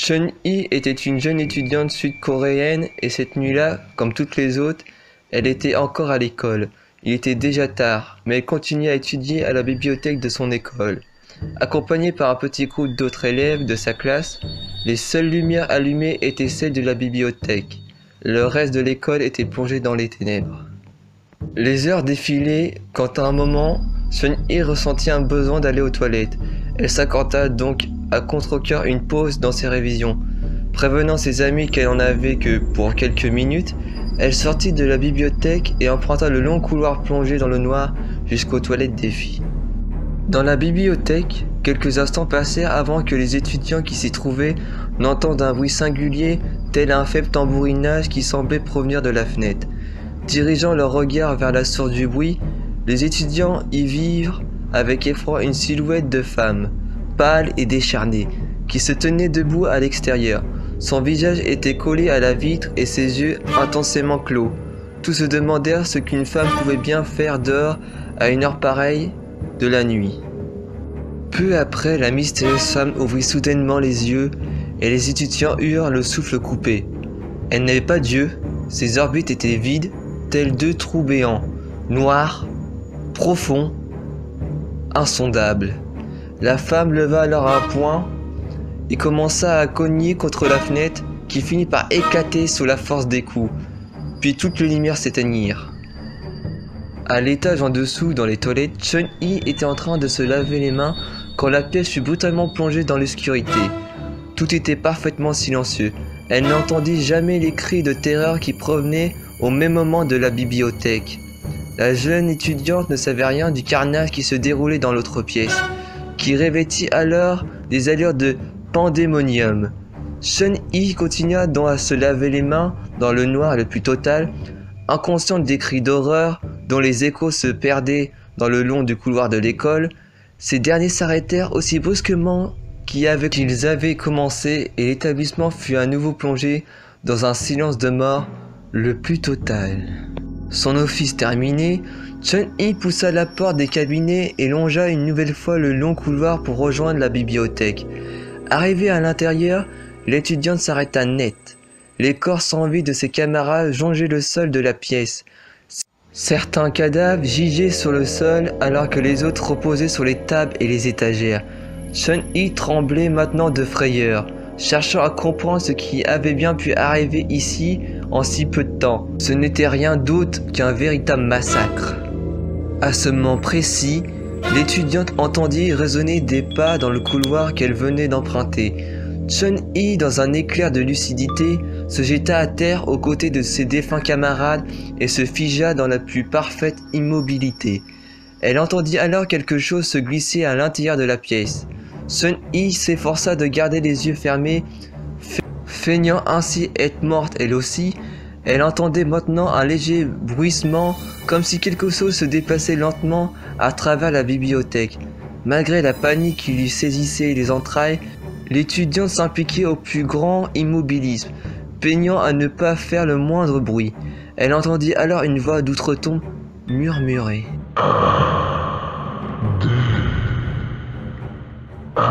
Chun-Hee était une jeune étudiante sud-coréenne et cette nuit-là, comme toutes les autres, elle était encore à l'école. Il était déjà tard, mais elle continuait à étudier à la bibliothèque de son école. Accompagnée par un petit groupe d'autres élèves de sa classe, les seules lumières allumées étaient celles de la bibliothèque. Le reste de l'école était plongé dans les ténèbres. Les heures défilaient quand à un moment, Chun-Hee ressentit un besoin d'aller aux toilettes. Elle s'accorda donc à contre-cœur une pause dans ses révisions. Prévenant ses amis qu'elle en avait que pour quelques minutes, elle sortit de la bibliothèque et emprunta le long couloir plongé dans le noir jusqu'aux toilettes des filles. Dans la bibliothèque, quelques instants passèrent avant que les étudiants qui s'y trouvaient n'entendent un bruit singulier tel un faible tambourinage qui semblait provenir de la fenêtre. Dirigeant leur regard vers la source du bruit, les étudiants y virent avec effroi une silhouette de femme, pâle et décharnée, qui se tenait debout à l'extérieur. Son visage était collé à la vitre et ses yeux intensément clos. Tous se demandèrent ce qu'une femme pouvait bien faire dehors à une heure pareille de la nuit. Peu après, la mystérieuse femme ouvrit soudainement les yeux et les étudiants eurent le souffle coupé. Elle n'avait pas d'yeux, ses orbites étaient vides, tels deux trous béants, noirs, profonds, insondables. La femme leva alors un poing et commença à cogner contre la fenêtre qui finit par éclater sous la force des coups. Puis toutes les lumières s'éteignirent. À l'étage en dessous, dans les toilettes, Chun-Hee était en train de se laver les mains quand la pièce fut brutalement plongée dans l'obscurité. Tout était parfaitement silencieux. Elle n'entendit jamais les cris de terreur qui provenaient au même moment de la bibliothèque. La jeune étudiante ne savait rien du carnage qui se déroulait dans l'autre pièce, qui revêtit alors des allures de pandémonium. Chun-Hee continua donc à se laver les mains dans le noir le plus total, inconsciente des cris d'horreur dont les échos se perdaient dans le long du couloir de l'école. Ces derniers s'arrêtèrent aussi brusquement qu'ils avaient commencé et l'établissement fut à nouveau plongé dans un silence de mort le plus total. Son office terminé, Chun-Hee poussa la porte des cabinets et longea une nouvelle fois le long couloir pour rejoindre la bibliothèque. Arrivée à l'intérieur, l'étudiante s'arrêta net. Les corps sans vie de ses camarades jonchaient le sol de la pièce. Certains cadavres gisaient sur le sol alors que les autres reposaient sur les tables et les étagères. Chun-Hee tremblait maintenant de frayeur, cherchant à comprendre ce qui avait bien pu arriver ici en si peu de temps. Ce n'était rien d'autre qu'un véritable massacre. À ce moment précis, l'étudiante entendit résonner des pas dans le couloir qu'elle venait d'emprunter. Chun-Hee, dans un éclair de lucidité, se jeta à terre aux côtés de ses défunts camarades et se figea dans la plus parfaite immobilité. Elle entendit alors quelque chose se glisser à l'intérieur de la pièce. Chun-Hee s'efforça de garder les yeux fermés, feignant ainsi être morte elle aussi. Elle entendait maintenant un léger bruissement, comme si quelque chose se déplaçait lentement à travers la bibliothèque. Malgré la panique qui lui saisissait les entrailles, l'étudiante s'impliquait au plus grand immobilisme, peignant à ne pas faire le moindre bruit. Elle entendit alors une voix d'outre-tombe murmurer. 2, 1,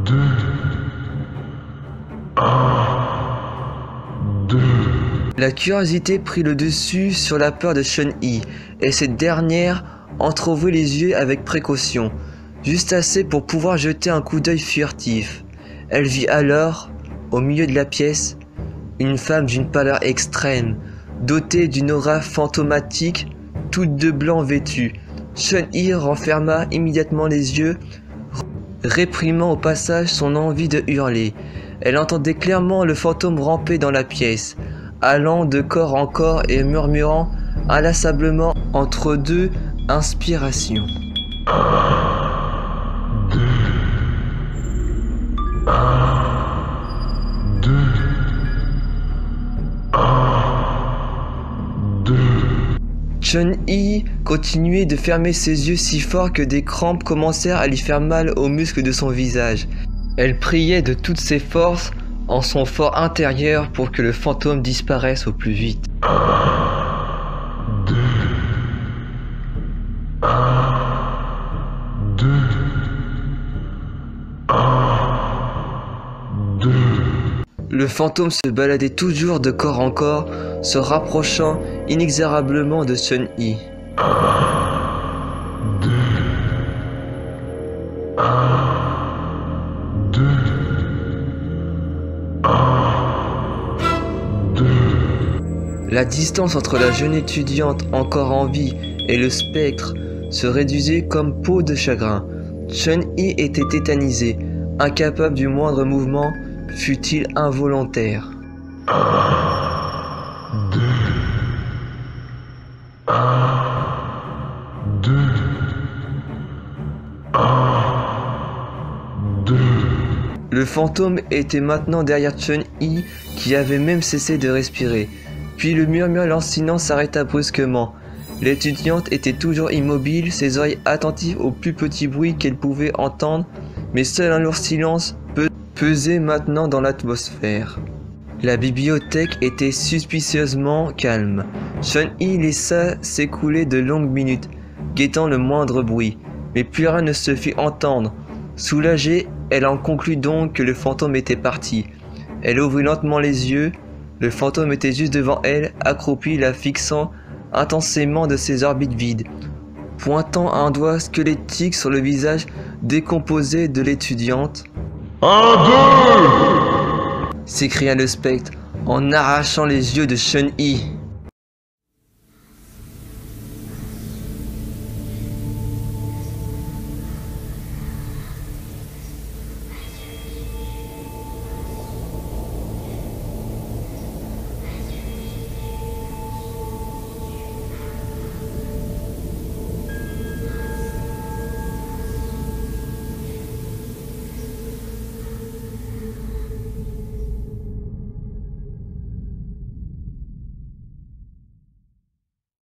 2, 1, 2. La curiosité prit le dessus sur la peur de Chun-Hee, et cette dernière entr'ouvrit les yeux avec précaution, juste assez pour pouvoir jeter un coup d'œil furtif. Elle vit alors, au milieu de la pièce, une femme d'une pâleur extrême, dotée d'une aura fantomatique, toute de blanc vêtue. Chun-Hee renferma immédiatement les yeux, réprimant au passage son envie de hurler. Elle entendait clairement le fantôme ramper dans la pièce, allant de corps en corps et murmurant inlassablement entre deux inspirations. 2, 1, 2, 1, 2. Chun-Hee continuait de fermer ses yeux si fort que des crampes commencèrent à lui faire mal aux muscles de son visage. Elle priait de toutes ses forces en son fort intérieur pour que le fantôme disparaisse au plus vite. 2, 1, 2, 1, Le fantôme se baladait toujours de corps en corps, se rapprochant inexorablement de Chun-Yi. 2, 2, 2. La distance entre la jeune étudiante encore en vie et le spectre se réduisait comme peau de chagrin. Chun-Yi était tétanisé, incapable du moindre mouvement, fût-il involontaire. 2, 2, 2. Le fantôme était maintenant derrière Chun-Yi, qui avait même cessé de respirer. Puis le murmure lancinant s'arrêta brusquement. L'étudiante était toujours immobile, ses oreilles attentives aux plus petits bruits qu'elle pouvait entendre, mais seul un lourd silence pesait maintenant dans l'atmosphère. La bibliothèque était suspicieusement calme. Chun-Yi laissa s'écouler de longues minutes, guettant le moindre bruit, mais plus rien ne se fit entendre. Soulagée, elle en conclut donc que le fantôme était parti. Elle ouvrit lentement les yeux. Le fantôme était juste devant elle, accroupi, la fixant intensément de ses orbites vides, pointant un doigt squelettique sur le visage décomposé de l'étudiante. 1, 2. S'écria le spectre en arrachant les yeux de Chun-Yi.